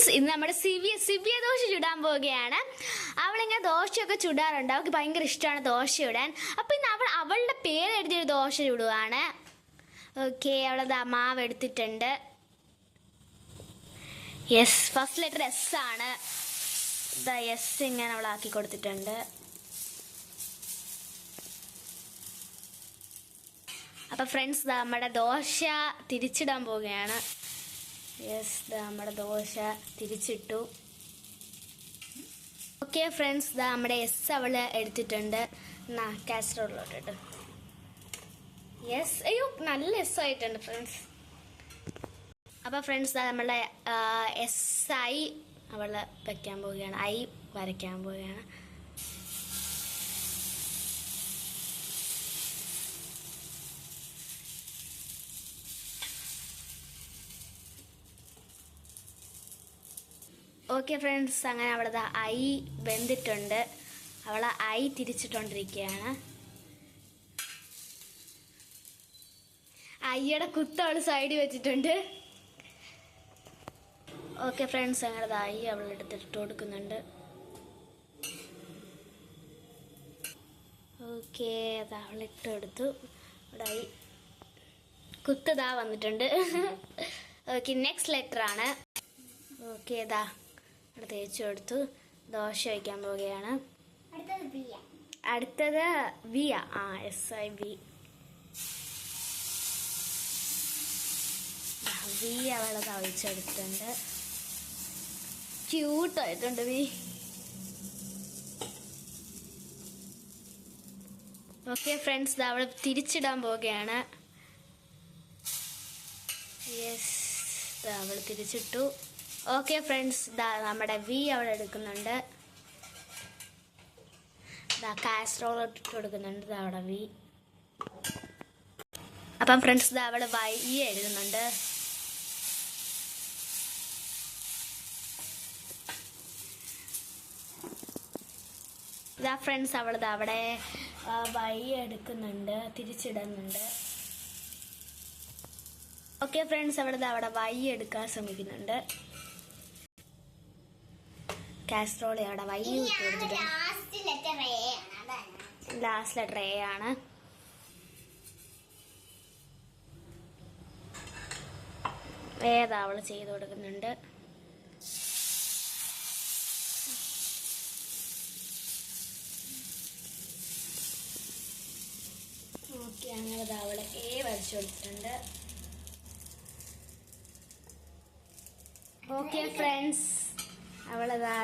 Friends, ഇന്ന് നമ്മുടെ സിവ്യ ദോശ ചുടാൻ പോവുകയാണ്. അവളിങ്ങനെ ദോശയൊക്കെ ചുടാറുണ്ട്. അവൾക്ക് ഭയങ്കര ഇഷ്ടമാണ് ദോശ ചുടാൻ. അപ്പം ഇന്ന് അവളുടെ പേര് എഴുതിയൊരു ദോശ ചുടുവാണ്. ഓക്കെ, അവളത് മാവ് എടുത്തിട്ടുണ്ട്. യെസ്, ഫസ്റ്റ് ലെറ്റർ എസ് ആണ്. എസ് ഇങ്ങനെ അവളാക്കി കൊടുത്തിട്ടുണ്ട്. അപ്പം ഫ്രണ്ട്സ്, നമ്മുടെ ദോശ തിരിച്ചിടാൻ പോവുകയാണ്. യെസ്, നമ്മുടെ ദോശ തിരിച്ചിട്ടു. ഓക്കെ ഫ്രണ്ട്സ്, നമ്മുടെ എസ് അവള് എടുത്തിട്ടുണ്ട്. കാസറോളിലോട്ടിട്ട്. യെസ്, അയ്യോ നല്ല എസ് ആയിട്ടുണ്ട് ഫ്രണ്ട്സ്. അപ്പോൾ ഫ്രണ്ട്സ്, നമ്മളെ എസ് ഐ അവള് വയ്ക്കാൻ പോവുകയാണ്. ഐ വരയ്ക്കാൻ പോവുകയാണ്. ഓക്കെ ഫ്രണ്ട്സ്, അങ്ങനെ അവളത് ഐ വെന്തിട്ടുണ്ട്. അവൾ ഐ തിരിച്ചിട്ടോണ്ടിരിക്കുകയാണ്. ഐയുടെ കുത്ത് അവൾ സൈഡിൽ വെച്ചിട്ടുണ്ട്. ഓക്കെ ഫ്രണ്ട്സ്, അങ്ങനെ ഐ അവൾ എടുത്തിട്ട് കൊടുക്കുന്നുണ്ട്. ഓക്കെ, അത് അവളിട്ട് കൊടുത്തു. അവിടെ ഐ കുത്തതാ വന്നിട്ടുണ്ട്. ഓക്കെ, നെക്സ്റ്റ് ലെറ്റർ ആണ്. ഓക്കെ, ഇതാ അവിടെ തേച്ച് കൊടുത്തു. ദോശ വയ്ക്കാൻ പോവുകയാണ്. അടുത്തത് വി ആ എസ് ഐ വി. വി അവളത് ഒഴിച്ചെടുത്തിട്ടുണ്ട്. ക്യൂട്ടായിട്ടുണ്ട് വി. ഓക്കെ ഫ്രണ്ട്സ്, അവൾ തിരിച്ചിടാൻ പോവുകയാണ്. യെസ്, അവൾ തിരിച്ചിട്ടു. ഓക്കെ ഫ്രണ്ട്സ്, നമ്മുടെ വി അവൾ എടുക്കുന്നുണ്ട്. കാസറോൾ ഇട്ട് കൊടുക്കുന്നുണ്ട്. അവിടെ വി. അപ്പം ഫ്രണ്ട്സ്, അവൾ വൈ എഴുതുന്നുണ്ട്. ഇതാ ഫ്രണ്ട്സ്, അവളത് അവിടെ വൈ എടുക്കുന്നുണ്ട്, തിരിച്ചിടുന്നുണ്ട്. ഓക്കെ ഫ്രണ്ട്സ്, അവിടെ വൈ എടുക്കാൻ ശ്രമിക്കുന്നുണ്ട്. കാസറോൾ അവിടെ വൈ ഇട്ട് കൊടുത്തിട്ട്. ലാസ്റ്റ് ലെറ്റർ എ ആണ്. ഏതാ അവൾ ചെയ്ത് കൊടുക്കുന്നുണ്ട്. ഓക്കെ, അങ്ങനെ അവള് എ വരച്ചു കൊടുത്തിട്ടുണ്ട്. ഓക്കെ ഫ്രണ്ട്സ്, അവളതാ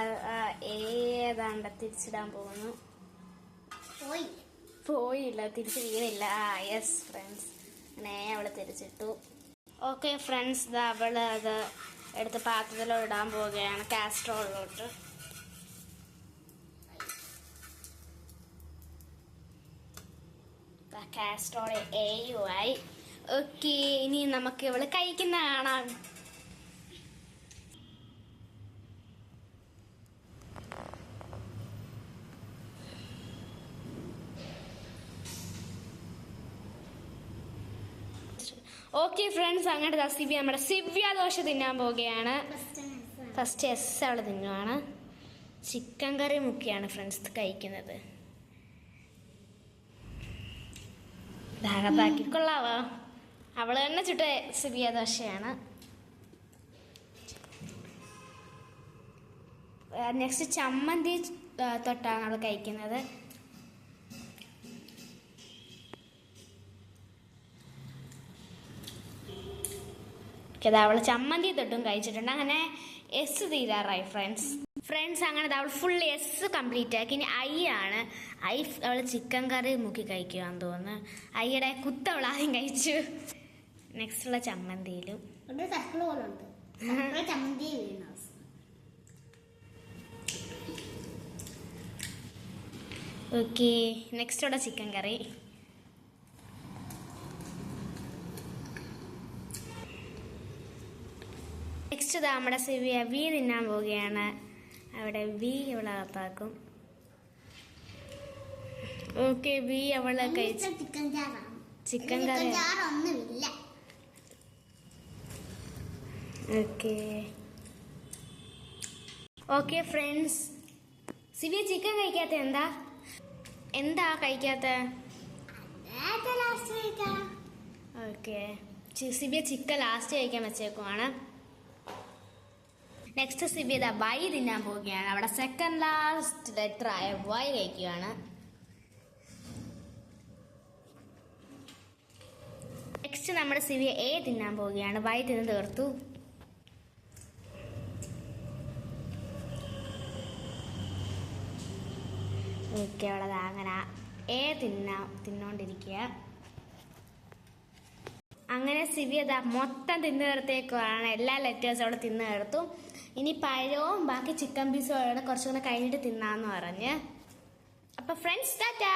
ഏതാണ്ട തിരിച്ചിടാൻ പോകുന്നു. പോയില്ല, തിരിച്ച് വീണില്ല. യെസ് ഫ്രണ്ട്സ്, അങ്ങനെ അവള് തിരിച്ചിട്ടു. ഓക്കെ ഫ്രണ്ട്സ്, അവള് അത് എടുത്ത് പാത്രത്തിലോ ഇടാൻ പോവുകയാണ്, കാസ്ട്രോളിലോട്ട്. കാസ്ട്രോൾ എ യു ആയി. ഓക്കെ, ഇനി നമുക്ക് ഇവള് കഴിക്കുന്ന കാണാം. ഓക്കെ ഫ്രണ്ട്സ്, അങ്ങനെ നമ്മുടെ സിവ്യ ദോശ തിന്നാൻ പോവുകയാണ്. ഫസ്റ്റ് എസ് അവൾ തിന്നുവാണ്. ചിക്കൻ കറി മുക്കിയാണ് ഫ്രണ്ട്സ് കഴിക്കുന്നത്. ബാക്കി കൊള്ളാവോ? അവള് തന്നെ ചുട്ട സിവ്യ ദോശയാണ്. നെക്സ്റ്റ് ചമ്മന്തി തൊട്ടാണ് അവൾ കഴിക്കുന്നത്. അവൾ ചമ്മന്തി തൊട്ടും കഴിച്ചിട്ടുണ്ട്. അങ്ങനെ എസ് തീരാറായി ഫ്രണ്ട്സ്. അങ്ങനെ അവൾ ഫുൾ എസ് കംപ്ലീറ്റ് ആക്കി. ഇനി ഐ ആണ്. അവൾ ചിക്കൻ കറി മുക്കി കഴിക്കുകയാന്ന് തോന്നുന്നു. ഐയുടെ കുത്ത് അവൾ ആദ്യം കഴിച്ചു. നെക്സ്റ്റ് ഉള്ള ചമ്മന്തിയിലും ഓക്കെ, നെക്സ്റ്റ് ഉള്ള ചിക്കൻ കറി. നെക്സ്റ്റ് നമ്മുടെ സിവ്യ വി തിന്നാൻ പോവുകയാണ്. അവിടെ വി അവളകത്താക്കും. ഓക്കെ, വി അവളെ കഴിച്ചു. Chicken curry. Okay, okay friends, സിവി ചിക്കൻ കഴിക്കാത്ത എന്താ കഴിക്കാത്ത? ഓക്കെ, സിബിയ ചിക്കൻ ലാസ്റ്റ് കഴിക്കാൻ വെച്ചേക്കുവാണ്. നെക്സ്റ്റ് സിബിയ വൈ തിന്നാൻ പോവുകയാണ്. അവിടെ സെക്കൻഡ് ലാസ്റ്റ് ലെറ്റർ ആയ വൈ കഴിക്കുകയാണ്. നെക്സ്റ്റ് നമ്മുടെ സിബിയ എ തിന്നാൻ പോവുകയാണ്. വൈ തിന്ന് തീർത്തു. ഓക്കെ, അവിടെ അങ്ങനെ എ തിന്നോണ്ടിരിക്കുക. അങ്ങനെ സിബിയ മൊത്തം തിന്നു തീർത്തേക്കുവാണ്. എല്ലാ ലെറ്റേഴ്സും അവിടെ തിന്നു തീർത്തു. ഇനി പഴവും ബാക്കി ചിക്കൻ പീസും അവിടെ കുറച്ചുകൂടെ കഴിഞ്ഞിട്ട് തിന്നാന്ന് പറഞ്ഞ്. അപ്പൊ ഫ്രണ്ട്സ്, ടാറ്റാ.